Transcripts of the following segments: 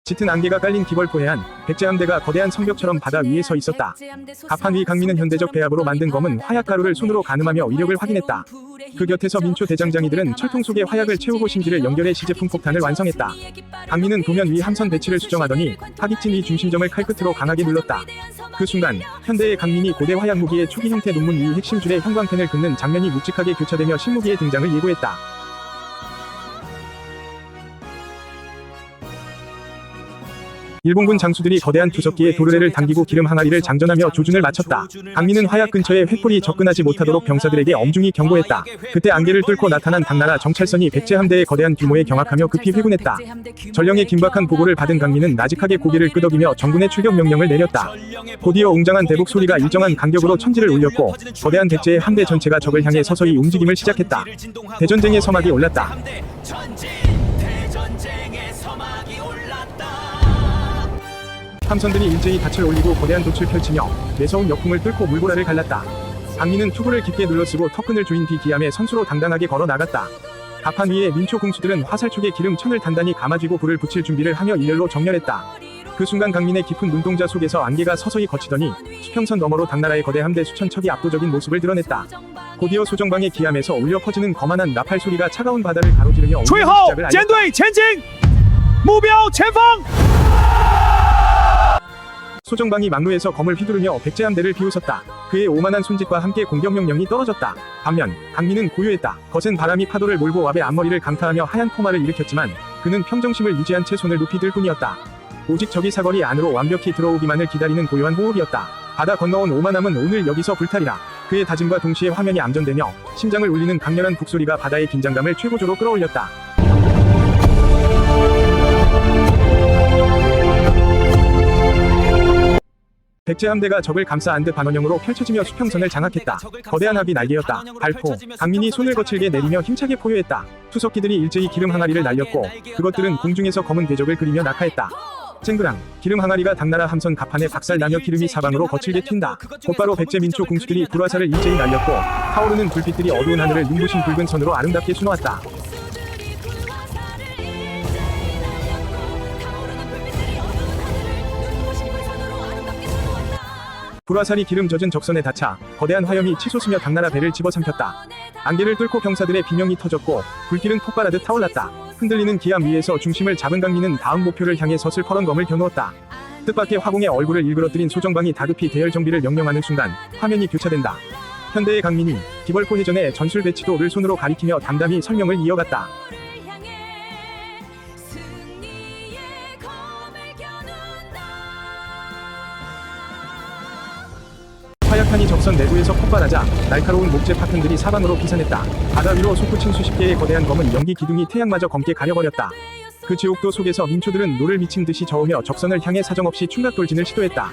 짙은 안개가 깔린 기벌포 해안, 백제함대가 거대한 성벽처럼 바다 위에 서 있었다. 갑판 위 강민은 현대적 배합으로 만든 검은 화약가루를 손으로 가늠하며 위력을 확인했다. 그 곁에서 민초 대장장이들은 철통 속에 화약을 채우고 심지를 연결해 시제품 폭탄을 완성했다. 강민은 도면 위 함선 배치를 수정하더니 파기진 위 중심점을 칼끝으로 강하게 눌렀다. 그 순간 현대의 강민이 고대 화약 무기의 초기 형태 논문 위 핵심 줄에 형광펜을 긋는 장면이 묵직하게 교차되며 신무기의 등장을 예고했다. 일본군 장수들이 거대한 투석기에 도르래를 당기고 기름 항아리를 장전하며 조준을 마쳤다. 강민은 화약 근처에 횃불이 접근하지 못하도록 병사들에게 엄중히 경고했다. 그때 안개를 뚫고 나타난 당나라 정찰선이 백제함대의 거대한 규모에 경악하며 급히 회군했다. 전령의 긴박한 보고를 받은 강민은 나직하게 고개를 끄덕이며 정군의 출격 명령을 내렸다. 곧이어 웅장한 대북 소리가 일정한 간격으로 천지를 울렸고 거대한 백제의 함대 전체가 적을 향해 서서히 움직임을 시작했다. 대전쟁의 서막이 올랐다. 함선들이 일제히 닻을 올리고 거대한 돛을 펼치며 매서운 역풍을 뚫고 물보라를 갈랐다. 강민은 투구를 깊게 눌러쓰고 턱끈을 조인 뒤 기암에 선수로 당당하게 걸어 나갔다. 갑판 위에 민초 궁수들은 화살촉에 기름 천을 단단히 감아쥐고 불을 붙일 준비를 하며 일렬로 정렬했다. 그 순간 강민의 깊은 눈동자 속에서 안개가 서서히 걷히더니 수평선 너머로 당나라의 거대 함대 수천 척이 압도적인 모습을 드러냈다. 곧이어 소정방의 기암에서 울려 퍼지는 거만한 나팔 소리가 차가운 바다를 가로지르며 최호! 젠도이! 젠징! 무병!前方! 소정방이 막루에서 검을 휘두르며 백제함대를 비웃었다. 그의 오만한 손짓과 함께 공격 명령이 떨어졌다. 반면 강민은 고요했다. 거센 바람이 파도를 몰고 와배 앞머리를 강타하며 하얀 포마를 일으켰지만 그는 평정심을 유지한 채 손을 높이 들 뿐이었다. 오직 적이 사거리 안으로 완벽히 들어오기만을 기다리는 고요한 호흡이었다. 바다 건너온 오만함은 오늘 여기서 불탈이라. 그의 다짐과 동시에 화면이 암전되며 심장을 울리는 강렬한 북소리가 바다의 긴장감을 최고조로 끌어올렸다. 백제함대가 적을 감싸 안듯 반원형으로 펼쳐지며 수평선을 장악했다. 거대한 합이 날개였다. 발포, 강민이 손을 거칠게 내리며 힘차게 포효했다. 투석기들이 일제히 기름 항아리를 날렸고 그것들은 공중에서 검은 궤적을 그리며 낙하했다. 쨍그랑, 기름 항아리가 당나라 함선 갑판에 박살나며 기름이 사방으로 거칠게 튄다. 곧바로 백제 민초 궁수들이 불화살을 일제히 날렸고 타오르는 불빛들이 어두운 하늘을 눈부신 붉은 선으로 아름답게 수놓았다. 불화살이 기름 젖은 적선에 닿자 거대한 화염이 치솟으며 당나라 배를 집어삼켰다. 안개를 뚫고 병사들의 비명이 터졌고 불길은 폭발하듯 타올랐다. 흔들리는 기암 위에서 중심을 잡은 강민은 다음 목표를 향해 서슬퍼런 검을 겨누었다. 뜻밖의 화공의 얼굴을 일그러뜨린 소정방이 다급히 대열 정비를 명령하는 순간 화면이 교차된다. 현대의 강민이 기벌포 해전의 전술 배치도를 손으로 가리키며 담담히 설명을 이어갔다. 화약탄이 적선 내부에서 폭발하자 날카로운 목재 파편들이 사방으로 피산했다. 바다 위로 솟구친 수십 개의 거대한 검은 연기 기둥이 태양마저 검게 가려버렸다. 그 지옥도 속에서 민초들은 노를 미친 듯이 저으며 적선을 향해 사정없이 충각 돌진을 시도했다.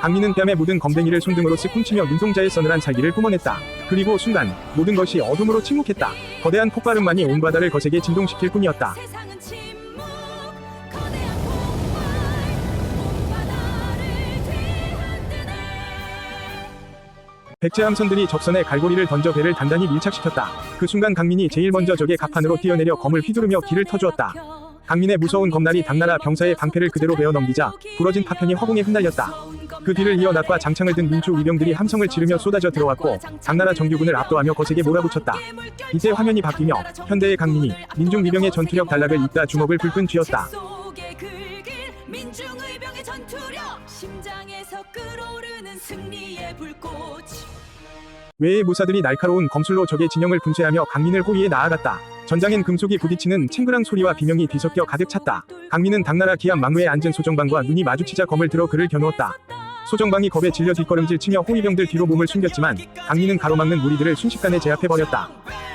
강민은 뺨에 묻은 검댕이를 손등으로 쓱 훔치며 눈동자에 서늘한 살기를 뿜어냈다. 그리고 순간 모든 것이 어둠으로 침묵했다. 거대한 폭발음만이 온 바다를 거세게 진동시킬 뿐이었다. 백제 함선들이 적선에 갈고리를 던져 배를 단단히 밀착시켰다. 그 순간 강민이 제일 먼저 적의 갑판으로 뛰어내려 검을 휘두르며 길을 터주었다. 강민의 무서운 검날이 당나라 병사의 방패를 그대로 베어 넘기자 부러진 파편이 허공에 흩날렸다. 그 뒤를 이어 낫과 장창을 든 민초 위병들이 함성을 지르며 쏟아져 들어왔고 당나라 정규군을 압도하며 거세게 몰아붙였다. 이제 화면이 바뀌며 현대의 강민이 민중 위병의 전투력 단락을 잇다 주먹을 불끈 쥐었다. 민중의병의 전투력, 심장에서 끓어오르는 승리의 불꽃. 외의 무사들이 날카로운 검술로 적의 진영을 분쇄하며 강민을 호위해 나아갔다. 전장엔 금속이 부딪히는 챙그랑 소리와 비명이 뒤섞여 가득 찼다. 강민은 당나라 기암 막루에 앉은 소정방과 눈이 마주치자 검을 들어 그를 겨누었다. 소정방이 겁에 질려 뒷걸음질 치며 호위병들 뒤로 몸을 숨겼지만 강민은 가로막는 무리들을 순식간에 제압해버렸다.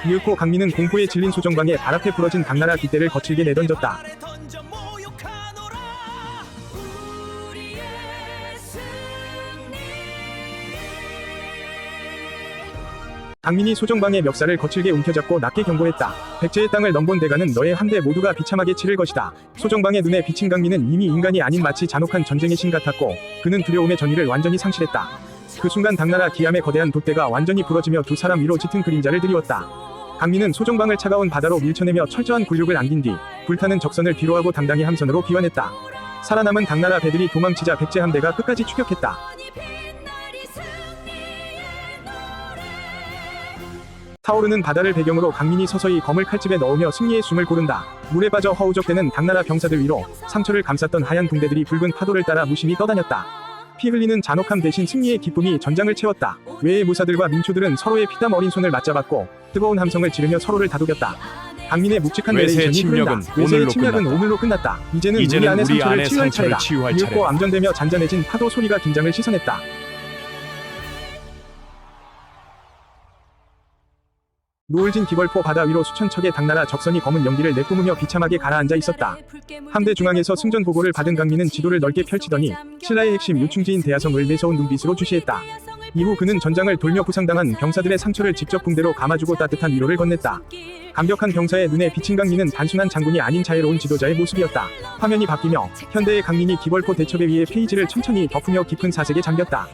이윽고 강민은 공포에 질린 소정방의 발 앞에 부러진 당나라 깃대를 거칠게 내던졌다. 강민이 소정방의 멱살을 거칠게 움켜잡고 낮게 경고했다. 백제의 땅을 넘본 대가는 너의 함대 모두가 비참하게 치를 것이다. 소정방의 눈에 비친 강민은 이미 인간이 아닌 마치 잔혹한 전쟁의 신 같았고 그는 두려움의 전의를 완전히 상실했다. 그 순간 당나라 기암의 거대한 돛대가 완전히 부러지며 두 사람 위로 짙은 그림자를 드리웠다. 강민은 소정방을 차가운 바다로 밀쳐내며 철저한 굴욕을 안긴 뒤 불타는 적선을 뒤로하고 당당히 함선으로 귀환했다. 살아남은 당나라 배들이 도망치자 백제 함대가 끝까지 추격했다. 타오르는 바다를 배경으로 강민이 서서히 검을 칼집에 넣으며 승리의 숨을 고른다. 물에 빠져 허우적대는 당나라 병사들 위로 상처를 감쌌던 하얀 붕대들이 붉은 파도를 따라 무심히 떠다녔다. 피 흘리는 잔혹함 대신 승리의 기쁨이 전장을 채웠다. 외의 무사들과 민초들은 서로의 피땀 어린 손을 맞잡았고 뜨거운 함성을 지르며 서로를 다독였다. 강민의 묵직한 외세의 내레이션이 흐른다. 외세의 침략은 오늘로 끝났다. 이제는 우리 안의 상처를 치유할 차례다. 이윽고 암전되며 잔잔해진 파도 소리가 긴장을 씻어냈다. 노을진 기벌포 바다 위로 수천 척의 당나라 적선이 검은 연기를 내뿜으며 비참하게 가라앉아 있었다. 함대 중앙에서 승전 보고를 받은 강민은 지도를 넓게 펼치더니 신라의 핵심 요충지인 대야성을 매서운 눈빛으로 주시했다. 이후 그는 전장을 돌며 부상당한 병사들의 상처를 직접 붕대로 감아주고 따뜻한 위로를 건넸다. 감격한 병사의 눈에 비친 강민은 단순한 장군이 아닌 자애로운 지도자의 모습이었다. 화면이 바뀌며 현대의 강민이 기벌포 대첩에 위해 페이지를 천천히 덮으며 깊은 사색에 잠겼다.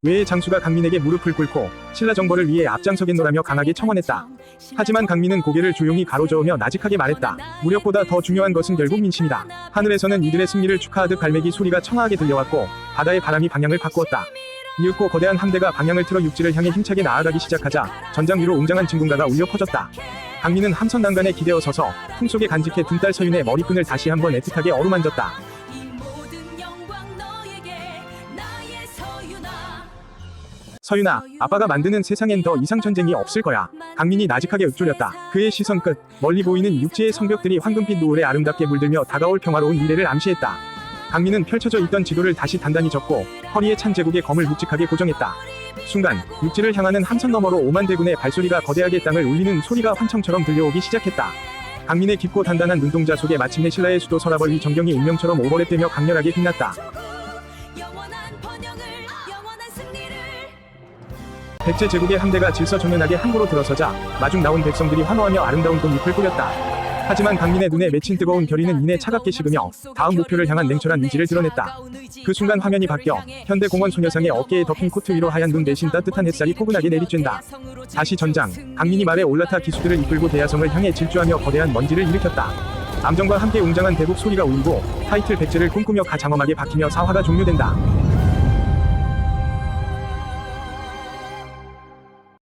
외의 장수가 강민에게 무릎을 꿇고 신라 정벌을 위해 앞장서겠노라며 강하게 청원했다. 하지만 강민은 고개를 조용히 가로저으며 나직하게 말했다. 무력보다 더 중요한 것은 결국 민심이다. 하늘에서는 이들의 승리를 축하하듯 갈매기 소리가 청아하게 들려왔고 바다의 바람이 방향을 바꾸었다. 이윽고 거대한 함대가 방향을 틀어 육지를 향해 힘차게 나아가기 시작하자 전장 위로 웅장한 진군가가 울려 퍼졌다. 강민은 함선 난간에 기대어 서서 품속에 간직해 둔 딸 서윤의 머리끈을 다시 한번 애틋하게 어루만졌다. 서윤아, 아빠가 만드는 세상엔 더 이상 전쟁이 없을 거야. 강민이 나직하게 읊조렸다. 그의 시선 끝, 멀리 보이는 육지의 성벽들이 황금빛 노을에 아름답게 물들며 다가올 평화로운 미래를 암시했다. 강민은 펼쳐져 있던 지도를 다시 단단히 접고 허리에 찬 제국의 검을 묵직하게 고정했다. 순간 육지를 향하는 함선 너머로 5만 대군의 발소리가 거대하게 땅을 울리는 소리가 환청처럼 들려오기 시작했다. 강민의 깊고 단단한 눈동자 속에 마침내 신라의 수도 서라벌 위 정경이 운명처럼 오버랩되며 강렬하게 빛났다. 백제 제국의 함대가 질서정연하게 항구로 들어서자 마중 나온 백성들이 환호하며 아름다운 꽃잎을 뿌렸다. 하지만 강민의 눈에 맺힌 뜨거운 결의는 이내 차갑게 식으며 다음 목표를 향한 냉철한 의지를 드러냈다. 그 순간 화면이 바뀌어 현대공원 소녀상의 어깨에 덮인 코트 위로 하얀 눈 대신 따뜻한 햇살이 포근하게 내리쬐다. 다시 전장, 강민이 말에 올라타 기수들을 이끌고 대야성을 향해 질주하며 거대한 먼지를 일으켰다. 암정과 함께 웅장한 대국 소리가 울리고 타이틀 백제를 꿈꾸며 가장엄하게 박히며 사화가 종료된다.